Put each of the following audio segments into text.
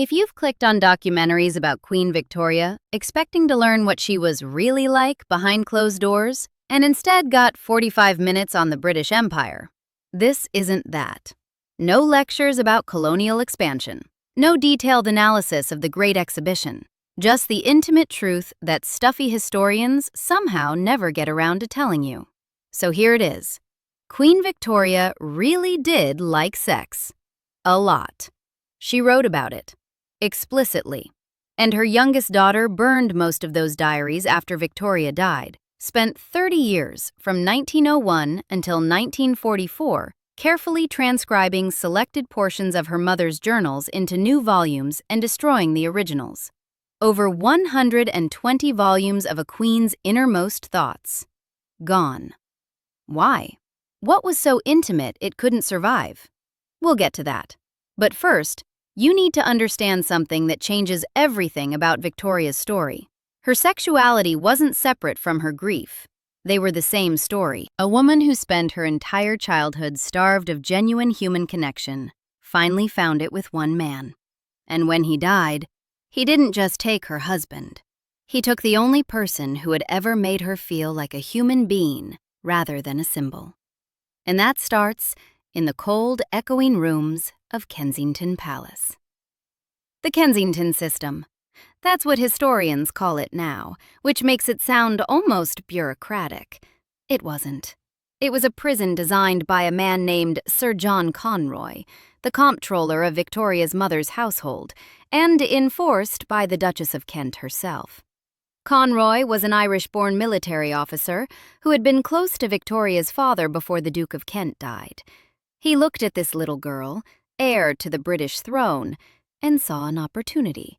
If you've clicked on documentaries about Queen Victoria, expecting to learn what she was really like behind closed doors, and instead got 45 minutes on the British Empire, this isn't that. No lectures about colonial expansion, no detailed analysis of the Great Exhibition, just the intimate truth that stuffy historians somehow never get around to telling you. So here it is. Queen Victoria really did like sex. A lot. She wrote about it. Explicitly. And her youngest daughter burned most of those diaries after Victoria died, spent 30 years, from 1901 until 1944, carefully transcribing selected portions of her mother's journals into new volumes and destroying the originals. Over 120 volumes of a queen's innermost thoughts. Gone. Why? What was so intimate it couldn't survive? We'll get to that. But first, you need to understand something that changes everything about Victoria's story. Her sexuality wasn't separate from her grief. They were the same story. A woman who spent her entire childhood starved of genuine human connection finally found it with one man. And when he died, he didn't just take her husband. He took the only person who had ever made her feel like a human being rather than a symbol. And that starts in the cold, echoing rooms of Kensington Palace. The Kensington system. That's what historians call it now, which makes it sound almost bureaucratic. It wasn't. It was a prison designed by a man named Sir John Conroy, the comptroller of Victoria's mother's household, and enforced by the Duchess of Kent herself. Conroy was an Irish-born military officer who had been close to Victoria's father before the Duke of Kent died. He looked at this little girl, heir to the British throne, and saw an opportunity.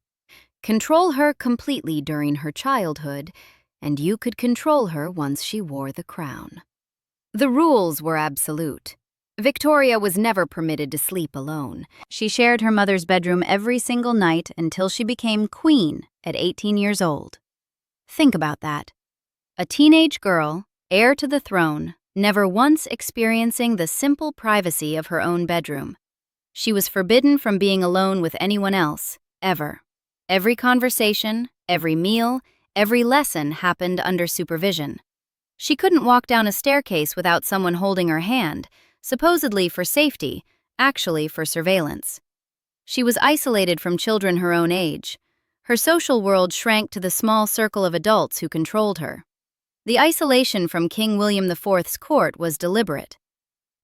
Control her completely during her childhood, and you could control her once she wore the crown. The rules were absolute. Victoria was never permitted to sleep alone. She shared her mother's bedroom every single night until she became queen at 18 years old. Think about that. A teenage girl, heir to the throne, never once experiencing the simple privacy of her own bedroom. She was forbidden from being alone with anyone else, ever. Every conversation, every meal, every lesson happened under supervision. She couldn't walk down a staircase without someone holding her hand, supposedly for safety, actually for surveillance. She was isolated from children her own age. Her social world shrank to the small circle of adults who controlled her. The isolation from King William IV's court was deliberate.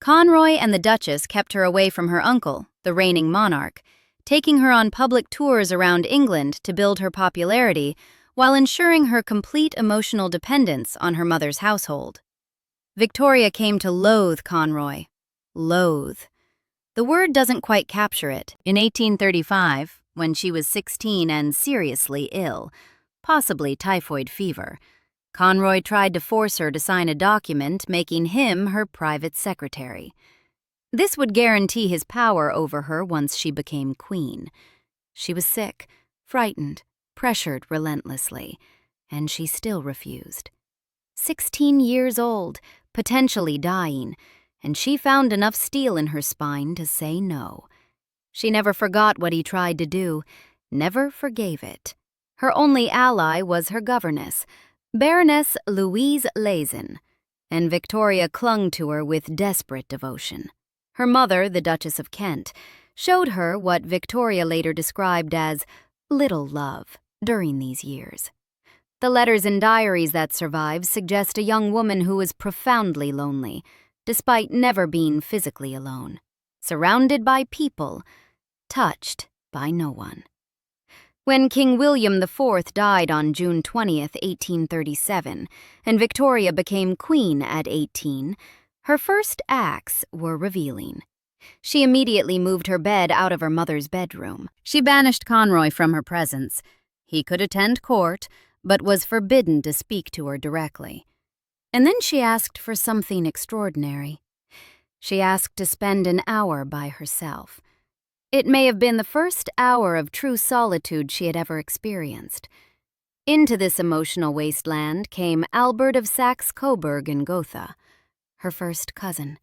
Conroy and the Duchess kept her away from her uncle, the reigning monarch, taking her on public tours around England to build her popularity while ensuring her complete emotional dependence on her mother's household. Victoria came to loathe Conroy. Loathe. The word doesn't quite capture it. In 1835, when she was 16 and seriously ill, possibly typhoid fever, Conroy tried to force her to sign a document making him her private secretary. This would guarantee his power over her once she became queen. She was sick, frightened, pressured relentlessly, and she still refused. 16 years old, potentially dying, and she found enough steel in her spine to say no. She never forgot what he tried to do, never forgave it. Her only ally was her governess, Baroness Louise Lazen, and Victoria clung to her with desperate devotion. Her mother, the Duchess of Kent, showed her what Victoria later described as little love during these years. The letters and diaries that survive suggest a young woman who was profoundly lonely, despite never being physically alone, surrounded by people, touched by no one. When King William IV died on June 20th, 1837, and Victoria became queen at 18, her first acts were revealing. She immediately moved her bed out of her mother's bedroom. She banished Conroy from her presence. He could attend court, but was forbidden to speak to her directly. And then she asked for something extraordinary. She asked to spend an hour by herself. It may have been the first hour of true solitude she had ever experienced. Into this emotional wasteland came Albert of Saxe-Coburg and Gotha, her first cousin.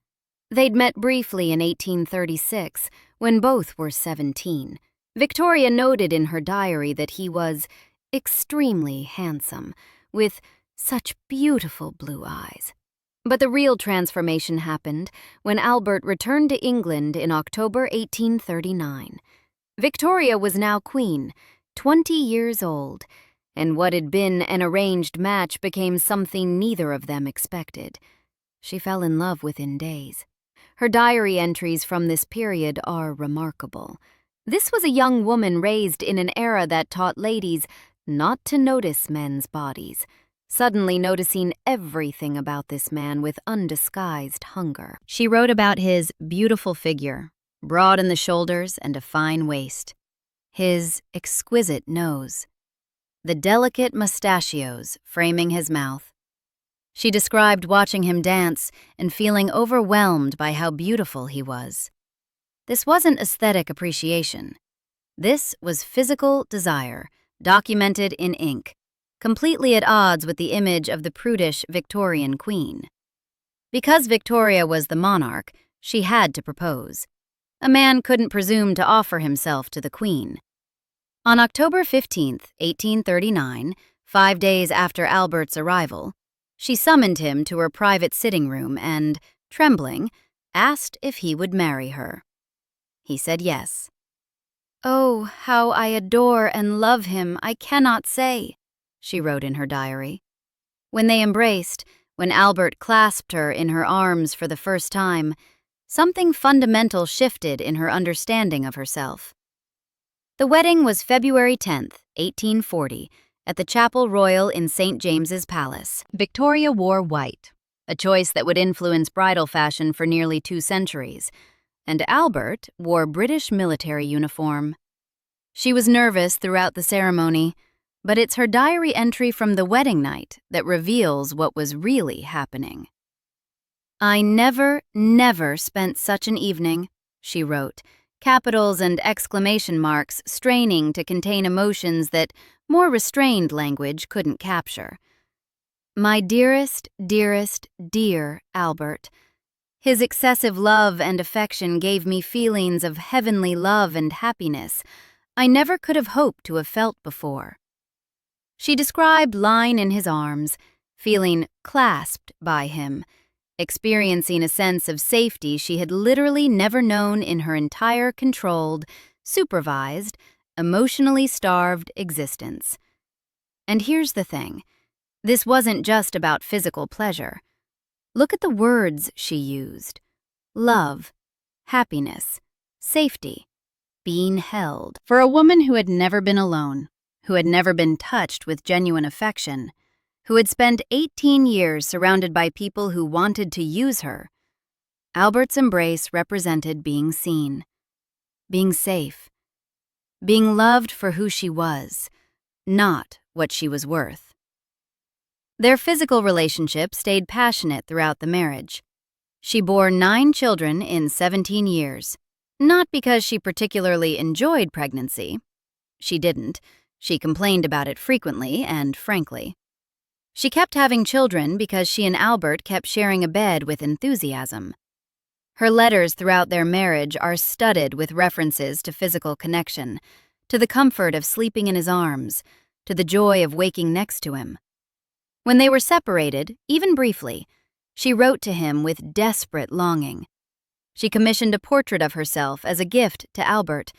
They'd met briefly in 1836, when both were 17, Victoria noted in her diary that he was extremely handsome, with such beautiful blue eyes. But the real transformation happened when Albert returned to England in October 1839. Victoria was now queen, 20 years old, and what had been an arranged match became something neither of them expected. She fell in love within days. Her diary entries from this period are remarkable. This was a young woman raised in an era that taught ladies not to notice men's bodies, suddenly noticing everything about this man with undisguised hunger. She wrote about his beautiful figure, broad in the shoulders and a fine waist, his exquisite nose, the delicate mustachios framing his mouth. She described watching him dance and feeling overwhelmed by how beautiful he was. This wasn't aesthetic appreciation. This was physical desire, documented in ink, completely at odds with the image of the prudish Victorian queen. Because Victoria was the monarch, she had to propose. A man couldn't presume to offer himself to the queen. On October 15, 1839, 5 days after Albert's arrival, she summoned him to her private sitting room and, trembling, asked if he would marry her. He said yes. "Oh, how I adore and love him, I cannot say," she wrote in her diary. When they embraced, when Albert clasped her in her arms for the first time, something fundamental shifted in her understanding of herself. The wedding was February 10, 1840, at the Chapel Royal in St. James's Palace. Victoria wore white, a choice that would influence bridal fashion for nearly 2 centuries, and Albert wore British military uniform. She was nervous throughout the ceremony, but it's her diary entry from the wedding night that reveals what was really happening. "I never spent such an evening," she wrote, capitals and exclamation marks straining to contain emotions that more restrained language couldn't capture. "My dearest, dearest, dear Albert. His excessive love and affection gave me feelings of heavenly love and happiness I never could have hoped to have felt before." She described lying in his arms, feeling clasped by him, experiencing a sense of safety she had literally never known in her entire controlled, supervised, emotionally starved existence. And here's the thing. This wasn't just about physical pleasure. Look at the words she used. Love, happiness, safety, being held. For a woman who had never been alone, who had never been touched with genuine affection, who had spent 18 years surrounded by people who wanted to use her, Albert's embrace represented being seen, being safe, being loved for who she was, not what she was worth. Their physical relationship stayed passionate throughout the marriage. She bore 9 children in 17 years, not because she particularly enjoyed pregnancy. She didn't. She complained about it frequently and frankly. She kept having children because she and Albert kept sharing a bed with enthusiasm. Her letters throughout their marriage are studded with references to physical connection, to the comfort of sleeping in his arms, to the joy of waking next to him. When they were separated, even briefly, she wrote to him with desperate longing. She commissioned a portrait of herself as a gift to Albert,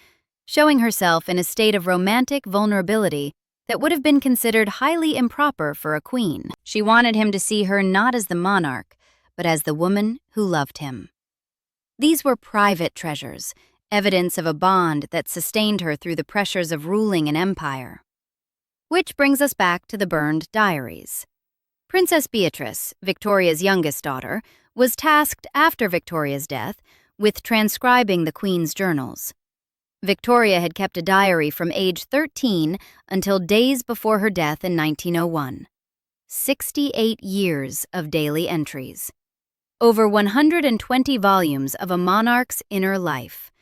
showing herself in a state of romantic vulnerability that would have been considered highly improper for a queen. She wanted him to see her not as the monarch, but as the woman who loved him. These were private treasures, evidence of a bond that sustained her through the pressures of ruling an empire. Which brings us back to the burned diaries. Princess Beatrice, Victoria's youngest daughter, was tasked after Victoria's death with transcribing the Queen's journals. Victoria had kept a diary from age 13 until days before her death in 1901. 68 years of daily entries. Over 120 volumes of a monarch's inner life.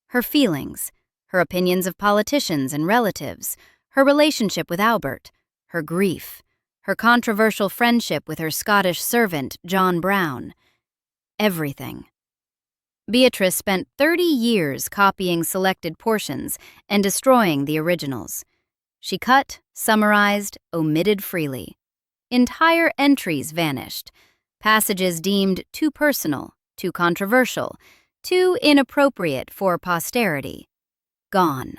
Her feelings, her opinions of politicians and relatives, her relationship with Albert, her grief, her controversial friendship with her Scottish servant, John Brown. Everything. Beatrice spent 30 years copying selected portions and destroying the originals. She cut, summarized, omitted freely. Entire entries vanished. Passages deemed too personal, too controversial, too inappropriate for posterity. Gone.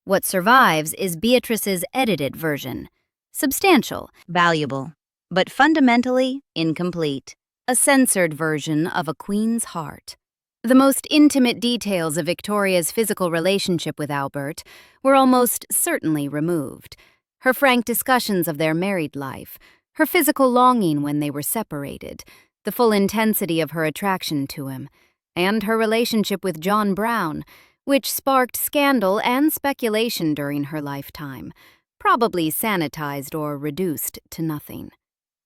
What survives is Beatrice's edited version. Substantial, valuable, but fundamentally incomplete. A censored version of a queen's heart. The most intimate details of Victoria's physical relationship with Albert were almost certainly removed. Her frank discussions of their married life, her physical longing when they were separated, the full intensity of her attraction to him, and her relationship with John Brown, which sparked scandal and speculation during her lifetime, probably sanitized or reduced to nothing.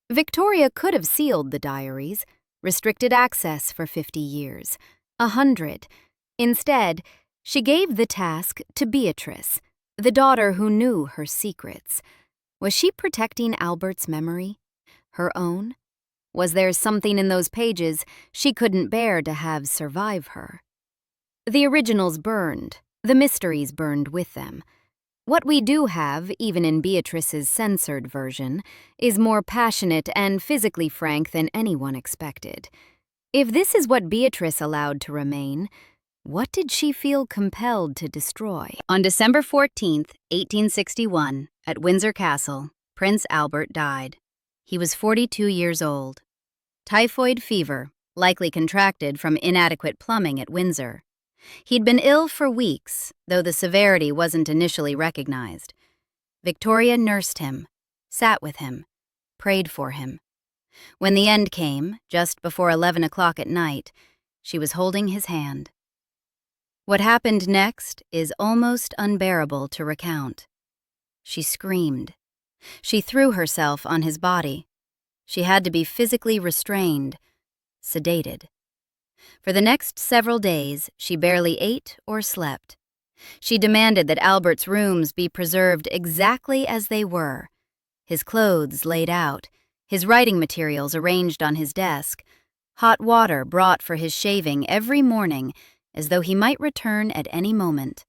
Victoria could have sealed the diaries, restricted access for 50 years, 100. Instead, she gave the task to Beatrice, the daughter who knew her secrets. Was she protecting Albert's memory? Her own? Was there something in those pages she couldn't bear to have survive her? The originals burned, the mysteries burned with them. What we do have, even in Beatrice's censored version, is more passionate and physically frank than anyone expected. If this is what Beatrice allowed to remain, what did she feel compelled to destroy? On December 14, 1861, at Windsor Castle, Prince Albert died. He was 42 years old. Typhoid fever, likely contracted from inadequate plumbing at Windsor. He'd been ill for weeks, though the severity wasn't initially recognized. Victoria nursed him, sat with him, prayed for him. When the end came, just before 11 o'clock at night, she was holding his hand. What happened next is almost unbearable to recount. She screamed. She threw herself on his body. She had to be physically restrained, sedated. For the next several days, she barely ate or slept. She demanded that Albert's rooms be preserved exactly as they were, his clothes laid out, his writing materials arranged on his desk, hot water brought for his shaving every morning as though he might return at any moment.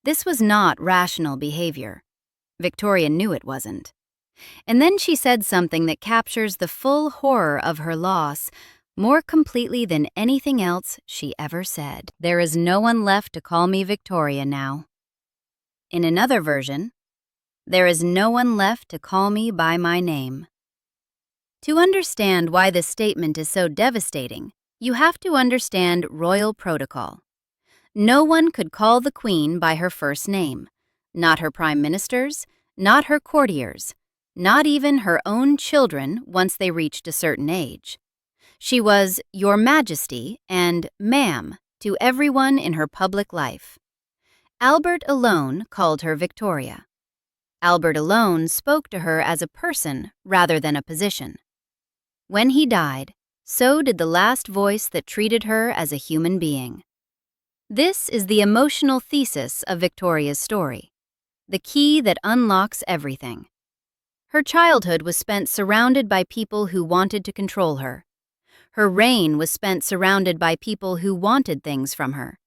This was not rational behavior. Victoria knew it wasn't. And then she said something that captures the full horror of her loss more completely than anything else she ever said. "There is no one left to call me Victoria now." In another version, "There is no one left to call me by my name." To understand why this statement is so devastating, you have to understand royal protocol. No one could call the Queen by her first name, not her prime ministers, not her courtiers, not even her own children once they reached a certain age. She was Your Majesty and Ma'am to everyone in her public life. Albert alone called her Victoria. Albert alone spoke to her as a person rather than a position. When he died, so did the last voice that treated her as a human being. This is the emotional thesis of Victoria's story, the key that unlocks everything. Her childhood was spent surrounded by people who wanted to control her. Her reign was spent surrounded by people who wanted things from her.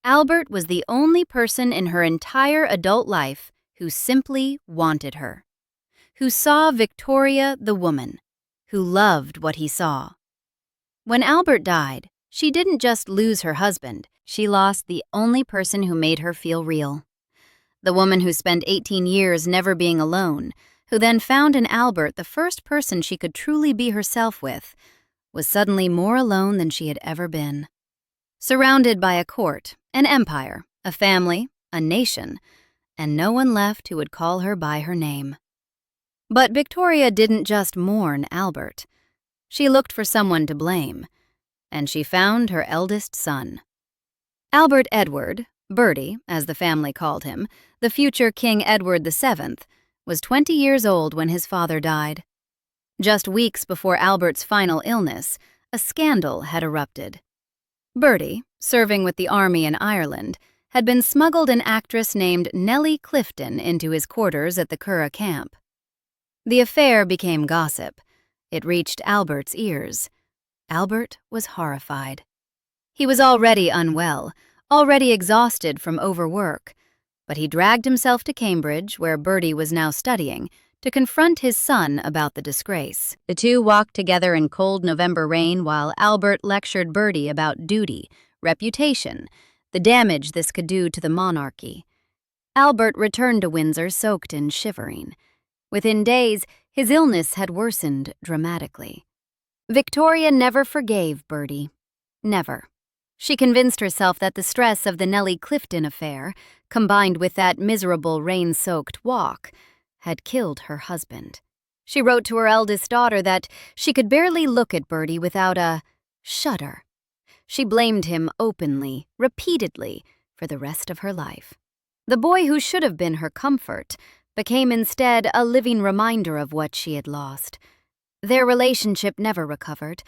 Albert was the only person in her entire adult life who simply wanted her, who saw Victoria the woman, who loved what he saw. When Albert died, she didn't just lose her husband, she lost the only person who made her feel real. The woman who spent 18 years never being alone, who then found in Albert the first person she could truly be herself with, was suddenly more alone than she had ever been. Surrounded by a court, an empire, a family, a nation, and no one left who would call her by her name. But Victoria didn't just mourn Albert. She looked for someone to blame, and she found her eldest son. Albert Edward, Bertie, as the family called him, the future King Edward VII, was 20 years old when his father died. Just weeks before Albert's final illness, a scandal had erupted. Bertie, serving with the army in Ireland, had been smuggled an actress named Nellie Clifton into his quarters at the Curragh camp. The affair became gossip. It reached Albert's ears. Albert was horrified. He was already unwell, already exhausted from overwork, but he dragged himself to Cambridge, where Bertie was now studying, to confront his son about the disgrace. The two walked together in cold November rain while Albert lectured Bertie about duty, reputation, the damage this could do to the monarchy. Albert returned to Windsor soaked and shivering. Within days, his illness had worsened dramatically. Victoria never forgave Bertie. Never. She convinced herself that the stress of the Nellie Clifton affair, combined with that miserable rain-soaked walk, had killed her husband. She wrote to her eldest daughter that she could barely look at Bertie without a shudder. She blamed him openly, repeatedly, for the rest of her life. The boy who should have been her comfort became instead a living reminder of what she had lost. Their relationship never recovered.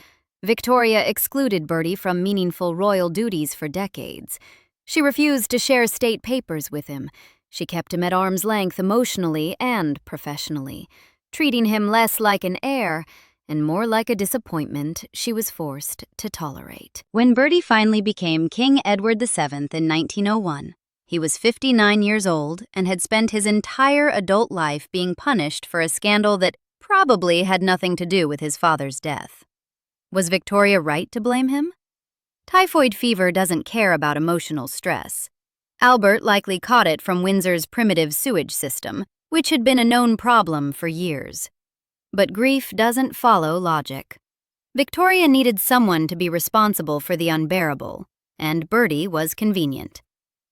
Victoria excluded Bertie from meaningful royal duties for decades. She refused to share state papers with him. She kept him at arm's length emotionally and professionally, treating him less like an heir and more like a disappointment she was forced to tolerate. When Bertie finally became King Edward VII in 1901, he was 59 years old and had spent his entire adult life being punished for a scandal that probably had nothing to do with his father's death. Was Victoria right to blame him? Typhoid fever doesn't care about emotional stress. Albert likely caught it from Windsor's primitive sewage system, which had been a known problem for years. But grief doesn't follow logic. Victoria needed someone to be responsible for the unbearable, and Bertie was convenient.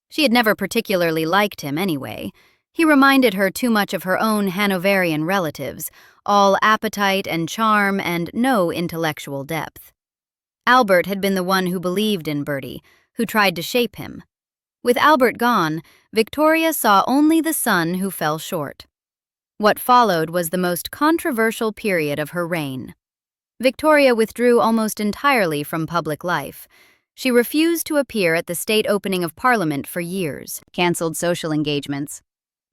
She had never particularly liked him anyway. He reminded her too much of her own Hanoverian relatives, all appetite and charm and no intellectual depth. Albert had been the one who believed in Bertie, who tried to shape him. With Albert gone, Victoria saw only the son who fell short. What followed was the most controversial period of her reign. Victoria withdrew almost entirely from public life. She refused to appear at the state opening of Parliament for years, cancelled social engagements,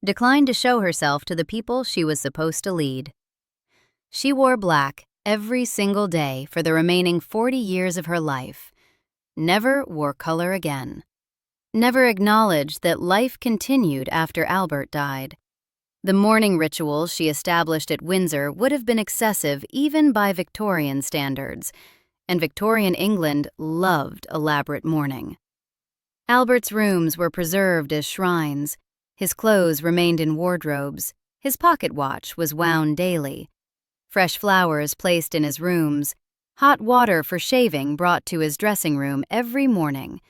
declined to show herself to the people she was supposed to lead. She wore black every single day for the remaining 40 years of her life, never wore color again, never acknowledged that life continued after Albert died. The mourning rituals she established at Windsor would have been excessive even by Victorian standards, and Victorian England loved elaborate mourning. Albert's rooms were preserved as shrines. His clothes remained in wardrobes. His pocket watch was wound daily. Fresh flowers placed in his rooms. Hot water for shaving brought to his dressing room every morning,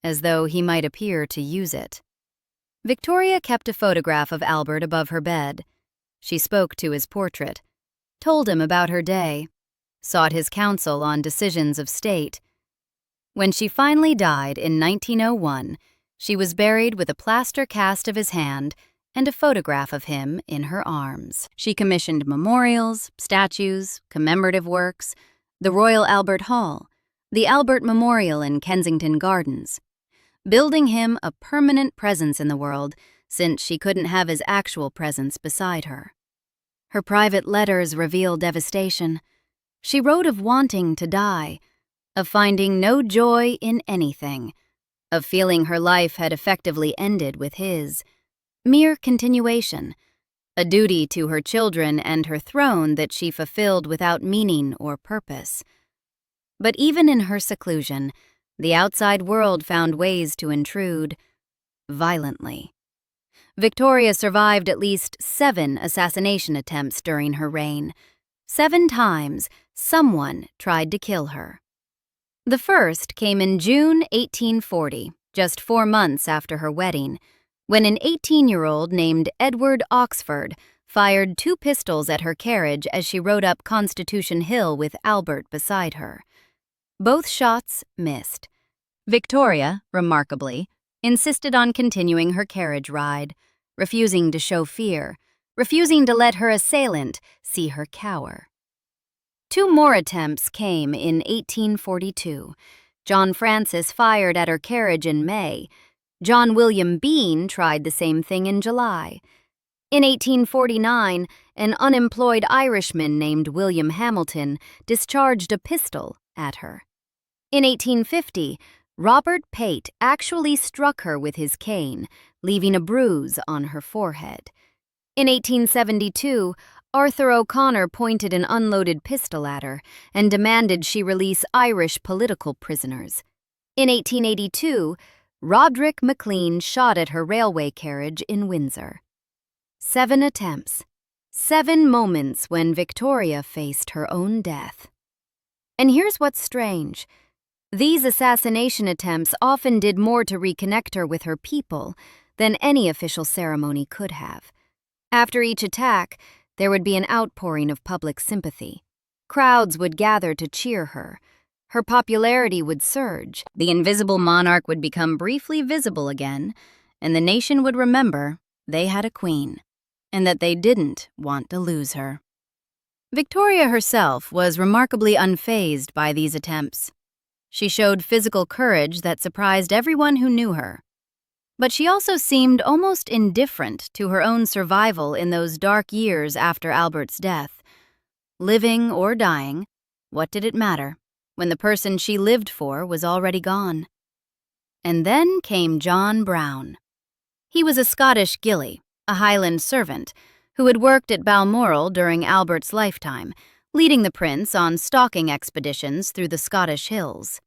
as though he might appear to use it. Victoria kept a photograph of Albert above her bed. She spoke to his portrait, told him about her day, sought his counsel on decisions of state. When she finally died in 1901, she was buried with a plaster cast of his hand and a photograph of him in her arms. She commissioned memorials, statues, commemorative works, the Royal Albert Hall, the Albert Memorial in Kensington Gardens, building him a permanent presence in the world since she couldn't have his actual presence beside her. Her private letters reveal devastation. She wrote of wanting to die, of finding no joy in anything, of feeling her life had effectively ended with his. Mere continuation, a duty to her children and her throne that she fulfilled without meaning or purpose. But even in her seclusion, the outside world found ways to intrude, violently. Victoria survived at least 7 assassination attempts during her reign. 7 times, someone tried to kill her. The first came in June 1840, just 4 months after her wedding, when an 18-year-old named Edward Oxford fired 2 pistols at her carriage as she rode up Constitution Hill with Albert beside her. Both shots missed. Victoria, remarkably, insisted on continuing her carriage ride, refusing to show fear, refusing to let her assailant see her cower. 2 more attempts came in 1842. John Francis fired at her carriage in May. John William Bean tried the same thing in July. In 1849, an unemployed Irishman named William Hamilton discharged a pistol at her. In 1850, Robert Pate actually struck her with his cane, leaving a bruise on her forehead. In 1872, Arthur O'Connor pointed an unloaded pistol at her and demanded she release Irish political prisoners. In 1882, Roderick MacLean shot at her railway carriage in Windsor. 7 attempts, 7 moments when Victoria faced her own death. And here's what's strange. These assassination attempts often did more to reconnect her with her people than any official ceremony could have. After each attack, there would be an outpouring of public sympathy. Crowds would gather to cheer her. Her popularity would surge. The invisible monarch would become briefly visible again, and the nation would remember they had a queen, and that they didn't want to lose her. Victoria herself was remarkably unfazed by these attempts. She showed physical courage that surprised everyone who knew her. But she also seemed almost indifferent to her own survival in those dark years after Albert's death. Living or dying, what did it matter when the person she lived for was already gone? And then came John Brown. He was a Scottish gillie, a Highland servant, who had worked at Balmoral during Albert's lifetime, leading the prince on stalking expeditions through the Scottish hills.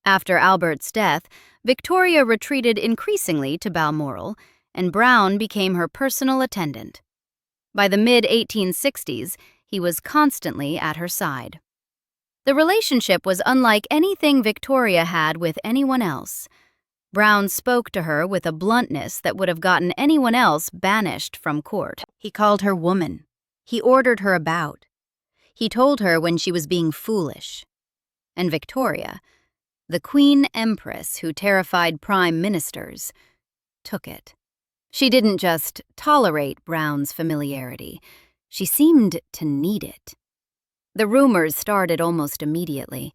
After Albert's death, Victoria retreated increasingly to Balmoral, and Brown became her personal attendant. By the mid-1860s, he was constantly at her side. The relationship was unlike anything Victoria had with anyone else. Brown spoke to her with a bluntness that would have gotten anyone else banished from court. He called her woman. He ordered her about. He told her when she was being foolish. And Victoria, the Queen Empress who terrified prime ministers, took it. She didn't just tolerate Brown's familiarity. She seemed to need it. The rumors started almost immediately.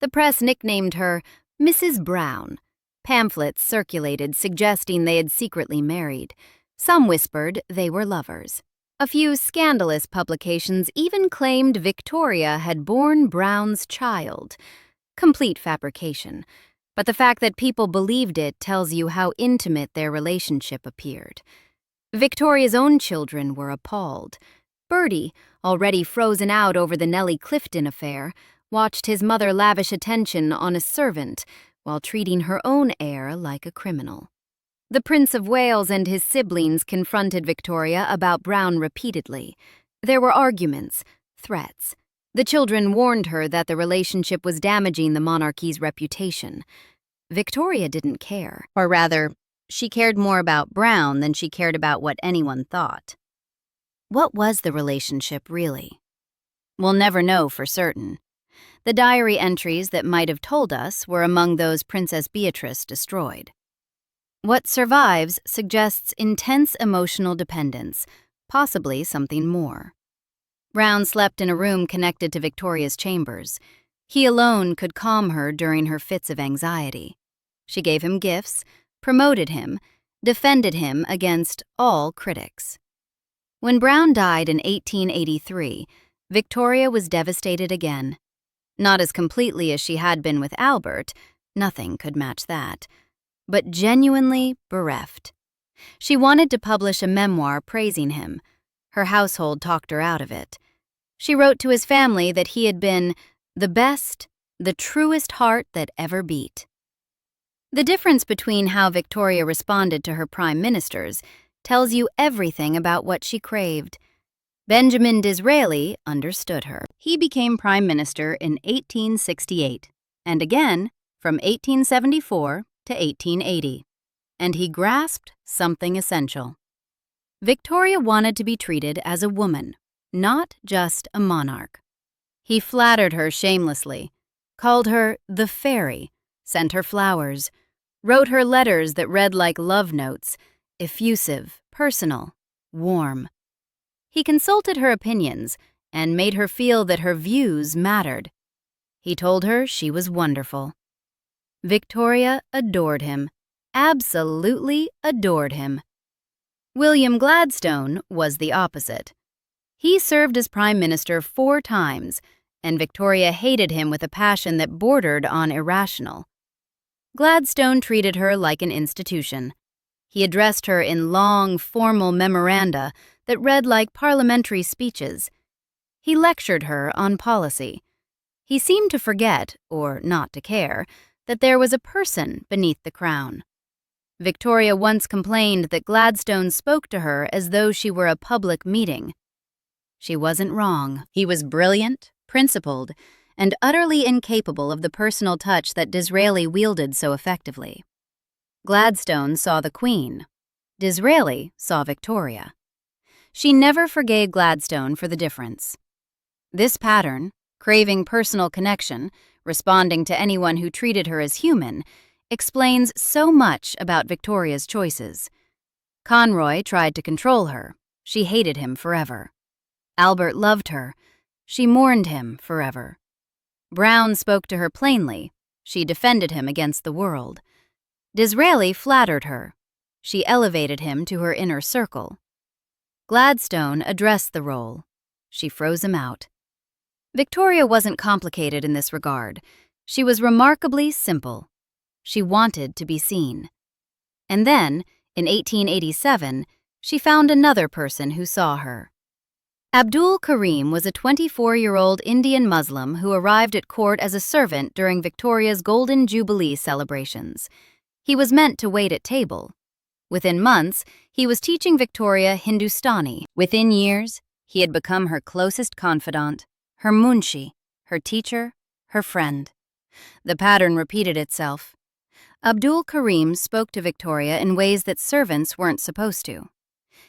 The press nicknamed her Mrs. Brown. Pamphlets circulated suggesting they had secretly married. Some whispered they were lovers. A few scandalous publications even claimed Victoria had borne Brown's child. Complete fabrication. But the fact that people believed it tells you how intimate their relationship appeared. Victoria's own children were appalled. Bertie, already frozen out over the Nellie Clifton affair, watched his mother lavish attention on a servant while treating her own heir like a criminal. The Prince of Wales and his siblings confronted Victoria about Brown repeatedly. There were arguments, threats. The children warned her that the relationship was damaging the monarchy's reputation. Victoria didn't care. Or rather, she cared more about Brown than she cared about what anyone thought. What was the relationship really? We'll never know for certain. The diary entries that might have told us were among those Princess Beatrice destroyed. What survives suggests intense emotional dependence, possibly something more. Brown slept in a room connected to Victoria's chambers. He alone could calm her during her fits of anxiety. She gave him gifts, promoted him, defended him against all critics. When Brown died in 1883, Victoria was devastated again. Not as completely as she had been with Albert, nothing could match that, but genuinely bereft. She wanted to publish a memoir praising him. Her household talked her out of it. She wrote to his family that he had been the best, the truest heart that ever beat. The difference between how Victoria responded to her prime ministers tells you everything about what she craved. Benjamin Disraeli understood her. He became prime minister in 1868, and again from 1874 to 1880, and he grasped something essential. Victoria wanted to be treated as a woman, not just a monarch. He flattered her shamelessly, called her the fairy, sent her flowers, wrote her letters that read like love notes, effusive, personal, warm. He consulted her opinions and made her feel that her views mattered. He told her she was wonderful. Victoria adored him, absolutely adored him. William Gladstone was the opposite. He served as prime minister 4 times and Victoria hated him with a passion that bordered on irrational. Gladstone treated her like an institution. He addressed her in long, formal memoranda that read like parliamentary speeches. He lectured her on policy. He seemed to forget, or not to care, that there was a person beneath the crown. Victoria once complained that Gladstone spoke to her as though she were a public meeting. She wasn't wrong. He was brilliant, principled, and utterly incapable of the personal touch that Disraeli wielded so effectively. Gladstone saw the Queen. Disraeli saw Victoria. She never forgave Gladstone for the difference. This pattern, craving personal connection, responding to anyone who treated her as human, explains so much about Victoria's choices. Conroy tried to control her. She hated him forever. Albert loved her. She mourned him forever. Brown spoke to her plainly. She defended him against the world. Disraeli flattered her. She elevated him to her inner circle. Gladstone addressed the role. She froze him out. Victoria wasn't complicated in this regard. She was remarkably simple. She wanted to be seen. And then, in 1887, she found another person who saw her. Abdul Karim was a 24-year-old Indian Muslim who arrived at court as a servant during Victoria's Golden Jubilee celebrations. He was meant to wait at table. Within months, he was teaching Victoria Hindustani. Within years, he had become her closest confidant, her munshi, her teacher, her friend. The pattern repeated itself. Abdul Karim spoke to Victoria in ways that servants weren't supposed to.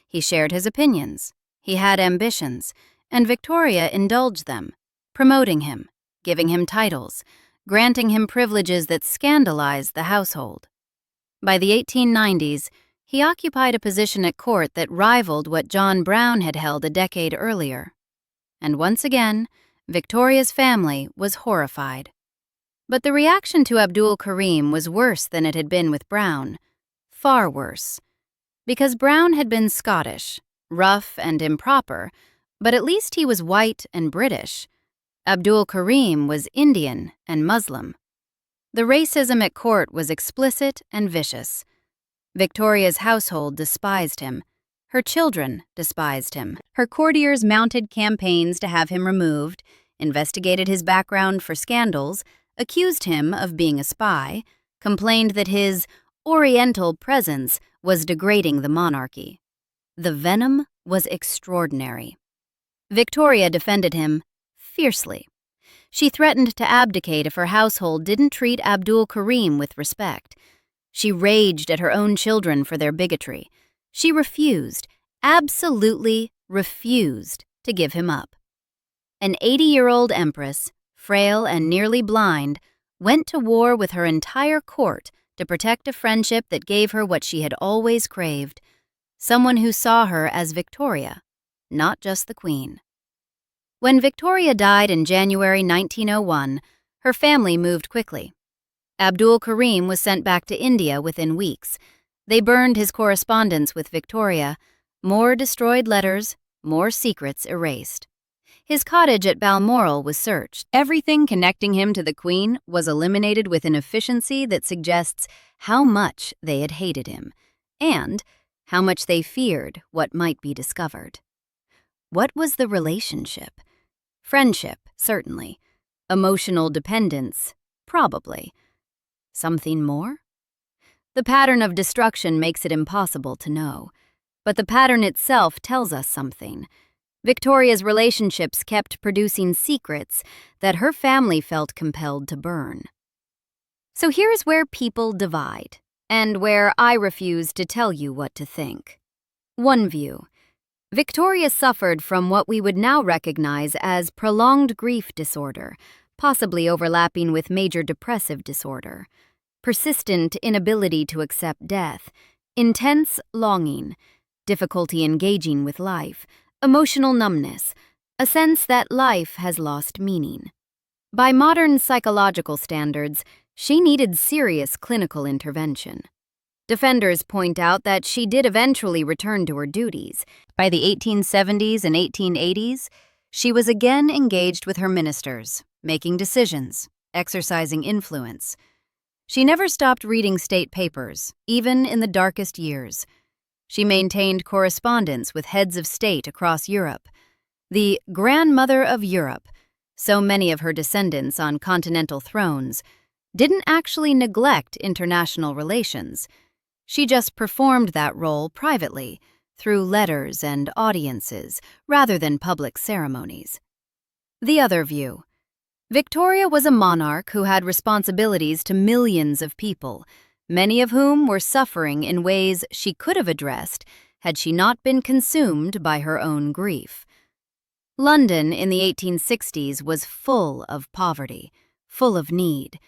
He shared his opinions. He had ambitions, and Victoria indulged them, promoting him, giving him titles, granting him privileges that scandalized the household. By the 1890s, he occupied a position at court that rivaled what John Brown had held a decade earlier. And once again, Victoria's family was horrified. But the reaction to Abdul Karim was worse than it had been with Brown, far worse. Because Brown had been Scottish, rough and improper, but at least he was white and British. Abdul Karim was Indian and Muslim. The racism at court was explicit and vicious. Victoria's household despised him. Her children despised him. Her courtiers mounted campaigns to have him removed, investigated his background for scandals, accused him of being a spy, complained that his Oriental presence was degrading the monarchy. The venom was extraordinary. Victoria defended him fiercely. She threatened to abdicate if her household didn't treat Abdul Karim with respect. She raged at her own children for their bigotry. She refused, absolutely refused, to give him up. An 80-year-old empress, frail and nearly blind, went to war with her entire court to protect a friendship that gave her what she had always craved, someone who saw her as Victoria, not just the Queen. When Victoria died in January 1901, her family moved quickly. Abdul Karim was sent back to India within weeks. They burned his correspondence with Victoria, more destroyed letters, more secrets erased. His cottage at Balmoral was searched. Everything connecting him to the Queen was eliminated with an efficiency that suggests how much they had hated him, and how much they feared what might be discovered. What was the relationship? Friendship, certainly. Emotional dependence, probably. Something more? The pattern of destruction makes it impossible to know, but the pattern itself tells us something. Victoria's relationships kept producing secrets that her family felt compelled to burn. So here's where people divide, and where I refuse to tell you what to think. One view. Victoria suffered from what we would now recognize as prolonged grief disorder, possibly overlapping with major depressive disorder, persistent inability to accept death, intense longing, difficulty engaging with life, emotional numbness, a sense that life has lost meaning. By modern psychological standards, she needed serious clinical intervention. Defenders point out that she did eventually return to her duties. By the 1870s and 1880s, She was again engaged with her ministers, making decisions, exercising influence. She never stopped reading state papers, even in the darkest years. She maintained correspondence with heads of state across Europe. The grandmother of Europe, so many of her descendants on continental thrones, didn't actually neglect international relations. She just performed that role privately, through letters and audiences, rather than public ceremonies. The other view. Victoria was a monarch who had responsibilities to millions of people, many of whom were suffering in ways she could have addressed had she not been consumed by her own grief. London in the 1860s was full of poverty, full of need.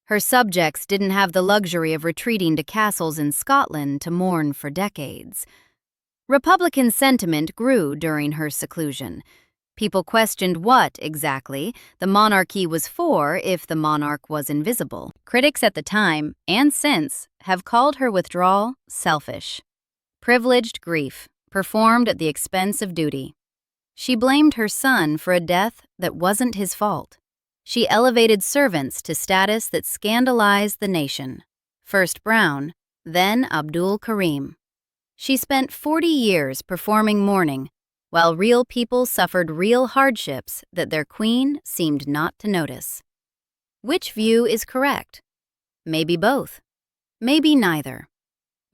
Her subjects didn't have the luxury of retreating to castles in Scotland to mourn for decades. Republican sentiment grew during her seclusion. People questioned what, exactly, the monarchy was for if the monarch was invisible. Critics at the time, and since, have called her withdrawal selfish. Privileged grief, performed at the expense of duty. She blamed her son for a death that wasn't his fault. She elevated servants to status that scandalized the nation. First Brown, then Abdul Karim. She spent 40 years performing mourning, while real people suffered real hardships that their queen seemed not to notice. Which view is correct? Maybe both. Maybe neither.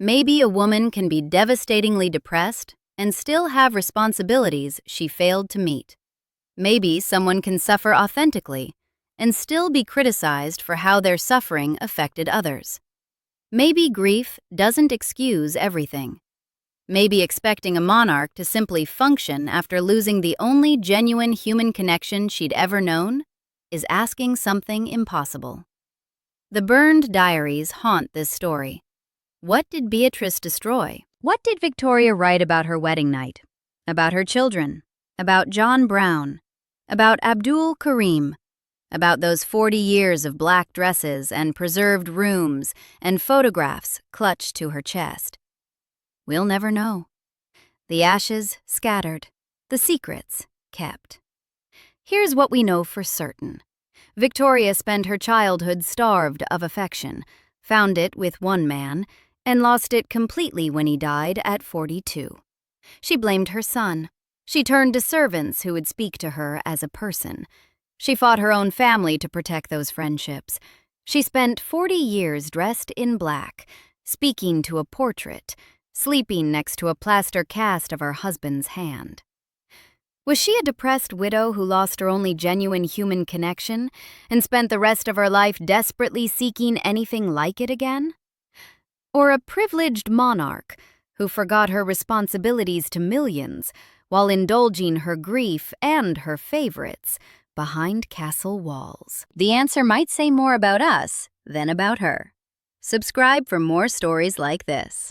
Maybe a woman can be devastatingly depressed and still have responsibilities she failed to meet. Maybe someone can suffer authentically and still be criticized for how their suffering affected others. Maybe grief doesn't excuse everything. Maybe expecting a monarch to simply function after losing the only genuine human connection she'd ever known is asking something impossible. The burned diaries haunt this story. What did Beatrice destroy? What did Victoria write about her wedding night? About her children? About John Brown? About Abdul Karim? About those 40 years of black dresses and preserved rooms and photographs clutched to her chest? We'll never know. The ashes scattered, the secrets kept. Here's what we know for certain. Victoria spent her childhood starved of affection, found it with one man, and lost it completely when he died at 42. She blamed her son. She turned to servants who would speak to her as a person. She fought her own family to protect those friendships. She spent 40 years dressed in black, speaking to a portrait, sleeping next to a plaster cast of her husband's hand. Was she a depressed widow who lost her only genuine human connection and spent the rest of her life desperately seeking anything like it again? Or a privileged monarch who forgot her responsibilities to millions while indulging her grief and her favorites behind castle walls? The answer might say more about us than about her. Subscribe for more stories like this.